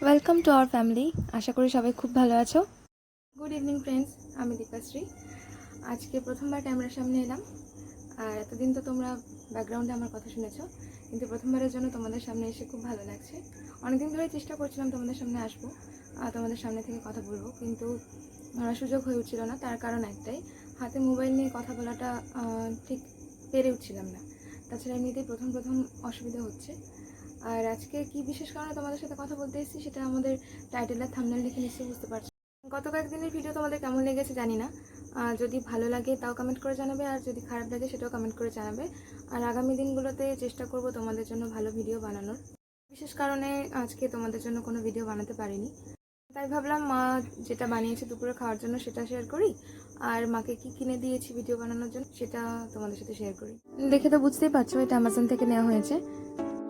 Welcome to our family. আশা করি সবাই খুব ভালো আছো। গুড ইভিনিং ফ্রেন্ডস, আমি দীপাশ্রী। আজকে প্রথমবার ক্যামেরার সামনে এলাম। আর এতদিন তো তোমরা ব্যাকগ্রাউন্ডে আমার কথা শুনেছো, কিন্তু প্রথমবারের জন্য তোমাদের সামনে এসে খুব ভালো লাগছে। অনেকদিন ধরে চেষ্টা করছিলাম তোমাদের সামনে আসবো, তোমাদের সামনে থেকে কথা বলবো, কিন্তু সুযোগ হয়ে উঠছিল না। তার কারণ একটাই, হাতে মোবাইল নিয়ে কথা বলাটা ঠিক পেরে উঠছিলাম না। তাছাড়া এমনিতেই প্রথম অসুবিধা হচ্ছে। আর আজকে কি বিশেষ কারণে তোমাদের সাথে কথা বলতে এসেছি সেটা আমাদের টাইটেল আর থাম্বনেল দেখে নিশ্চয়ই বুঝতে পারছো। গত কয়েকদিনের ভিডিও তোমাদের কেমন লেগেছে জানি না, যদি ভালো লাগে তাও কমেন্ট করে জানাবে, আর যদি খারাপ লাগে সেটাও কমেন্ট করে জানাবে। আর আগামী দিনগুলোতে চেষ্টা করব তোমাদের জন্য ভালো ভিডিও বানানোর। বিশেষ কারণে আজকে তোমাদের জন্য কোনো ভিডিও বানাতে পারিনি, তাই ভাবলাম মা যেটা বানিয়েছে দুপুরে খাওয়ার জন্য সেটা শেয়ার করি, আর মাকে কি কিনে দিয়েছি ভিডিও বানানোর জন্য সেটা তোমাদের সাথে শেয়ার করি। দেখে তো বুঝতেই পারছো এটা অ্যামাজন থেকে নেওয়া হয়েছে।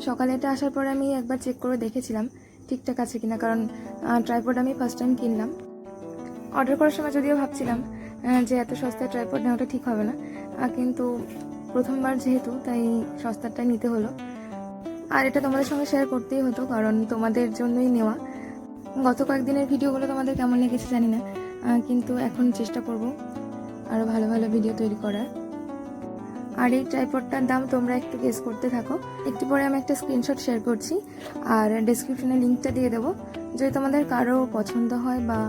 সকালে এটা আসার পরে আমি একবার চেক করে দেখেছিলাম ঠিকঠাক আছে কিনা, কারণ ট্রাইপড আমি ফার্স্ট টাইম কিনলাম। অর্ডার করার সময় যদিও ভাবছিলাম যে এত সস্তায় ট্রাইপড নেওয়াটা ঠিক হবে না, কিন্তু প্রথমবার যেহেতু তাই সস্তারটাই নিতে হলো। আর এটা তোমাদের সঙ্গে শেয়ার করতেই হতো, কারণ তোমাদের জন্যই নেওয়া। গত কয়েকদিনের ভিডিওগুলো তোমাদের কেমন লেগেছে জানি না, কিন্তু এখন চেষ্টা করব আরও ভালো ভালো ভিডিও তৈরি করার। আর এই ট্রাইপডটার দাম তোমরা একটু গেস করতে থাকো, একটু পরে আমি একটা স্ক্রিনশট শেয়ার করছি আর ডেসক্রিপশনে লিঙ্কটা দিয়ে দেবো। যদি তোমাদের কারো পছন্দ হয় বা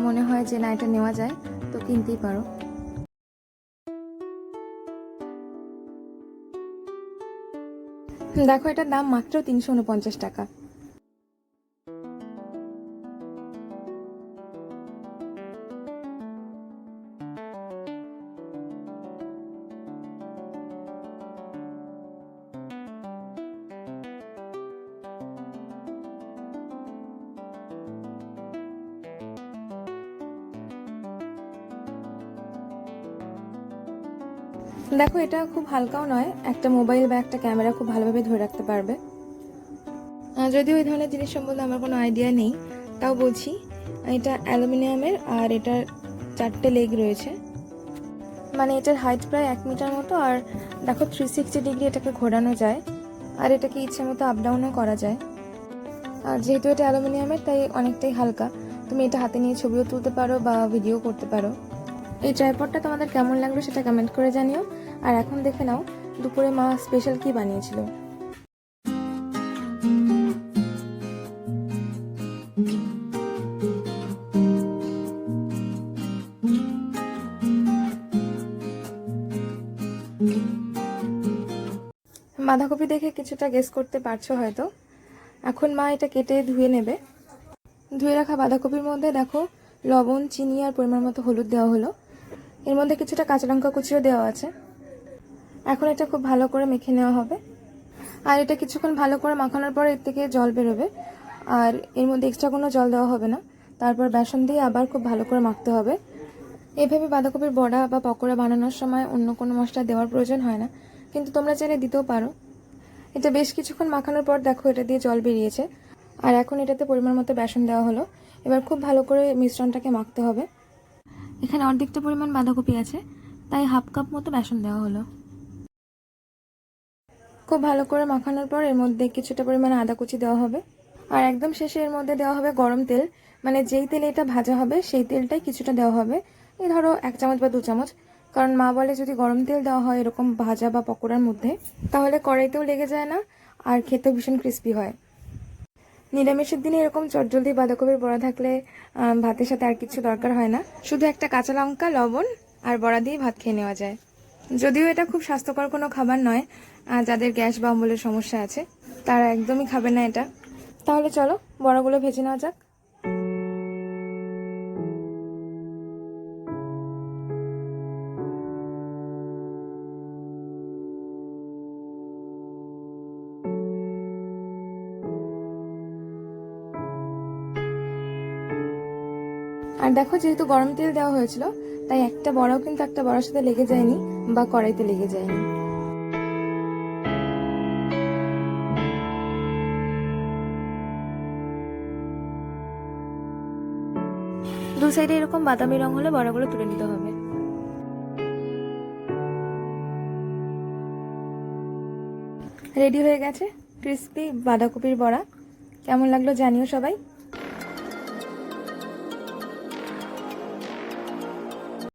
মনে হয় যে না এটা নেওয়া যায় তো কিনতেই পারো। দেখো এটার দাম মাত্র 349 টাকা। দেখো এটা খুব হালকাও নয়, একটা মোবাইল বা একটা ক্যামেরা খুব ভালোভাবে ধরে রাখতে পারবে। যদিও এই ধরনের জিনিস সম্বন্ধে আমার কোনো আইডিয়া নেই, তাও বলছি এটা অ্যালুমিনিয়ামের আর এটার 4টে লেগ রয়েছে, মানে এটার হাইট প্রায় 1 মিটার মতো। আর দেখো 360 ডিগ্রি এটাকে ঘোরানো যায়, আর এটাকে ইচ্ছে মতো আপ ডাউনও করা যায়। আর যেহেতু এটা অ্যালুমিনিয়ামের তাই অনেকটাই হালকা, তুমি এটা হাতে নিয়ে ছবিও তুলতে পারো বা ভিডিও করতে পারো। এই ট্রাইপডটা তোমাদের কেমন লাগলো সেটা কমেন্ট করে জানিও। আর এখন দেখে নাও দুপুরে মা স্পেশাল কি বানিয়েছিল। বাঁধাকপি দেখে কিছুটা গেস করতে পারছো হয়তো। এখন মা এটা কেটে ধুয়ে নেবে। ধুয়ে রাখা বাঁধাকপির মধ্যে দেখো লবণ, চিনি আর পরিমাণ মতো হলুদ দেওয়া হলো। এর মধ্যে কিছুটা কাঁচা লঙ্কা কুচিও দেওয়া আছে। এখন এটা খুব ভালো করে মেখে নেওয়া হবে। আর এটা কিছুক্ষণ ভালো করে মাখানোর পর এর থেকে জল বেরোবে, আর এর মধ্যে এক্সট্রা কোনো জল দেওয়া হবে না। তারপর বেসন দিয়ে আবার খুব ভালো করে মাখতে হবে। এভাবে বাঁধাকপির বড়া বা পকোড়া বানানোর সময় অন্য কোনো মশলা দেওয়ার প্রয়োজন হয় না, কিন্তু তোমরা চাইলে দিতেও পারো। এটা বেশ কিছুক্ষণ মাখানোর পর দেখো এটা দিয়ে জল বেরিয়েছে, আর এখন এটাতে পরিমাণ মতো বেসন দেওয়া হলো। এবার খুব ভালো করে মিশ্রণটাকে মাখতে হবে। এখানে অর্ধেকটা পরিমাণ বাঁধাকপি আছে, তাই হাফ কাপ মতো বেসন দেওয়া হলো। খুব ভালো করে মাখানোর পর এর মধ্যে কিছুটা পরিমাণে আদা কুচি দেওয়া হবে, আর একদম শেষে এর মধ্যে দেওয়া হবে গরম তেল, মানে যেই তেলে এটা ভাজা হবে সেই তেলটাই কিছুটা দেওয়া হবে। এই ধরো 1 চামচ বা 2 চামচ, কারণ মা বলে যদি গরম তেল দেওয়া হয় এরকম ভাজা বা পকোড়ার মধ্যে তাহলে কড়াইতেও লেগে যায় না, আর খেতেও ভীষণ ক্রিস্পি হয়। নিরামিষের দিনে এরকম চটজলদি বাঁধাকপির বড়া থাকলে ভাতের সাথে আর কিছু দরকার হয় না, শুধু একটা কাঁচা লঙ্কা, লবণ আর বড়া দিয়ে ভাত খেয়ে নেওয়া যায়। যদিও এটা খুব স্বাস্থ্যকর কোনো খাবার নয়, যাদের গ্যাস বা অম্বলের সমস্যা আছে তারা একদমই খাবে না এটা। তাহলে চলো বড়াগুলো ভেজে নেওয়া যাক। আর দেখো যেহেতু গরম তেল দেওয়া হয়েছিল তাই একটা বড়াও কিন্তু একটা বড়ার সাথে লেগে যায়নি বা কড়াইতে লেগে যায়নি। দু সাইডে এরকম বাদামি রং হলে বড়াগুলো তুলে নিতে হবে। রেডি হয়ে গেছে ক্রিস্পি বাঁধাকপির বড়া। কেমন লাগলো জানিও সবাই।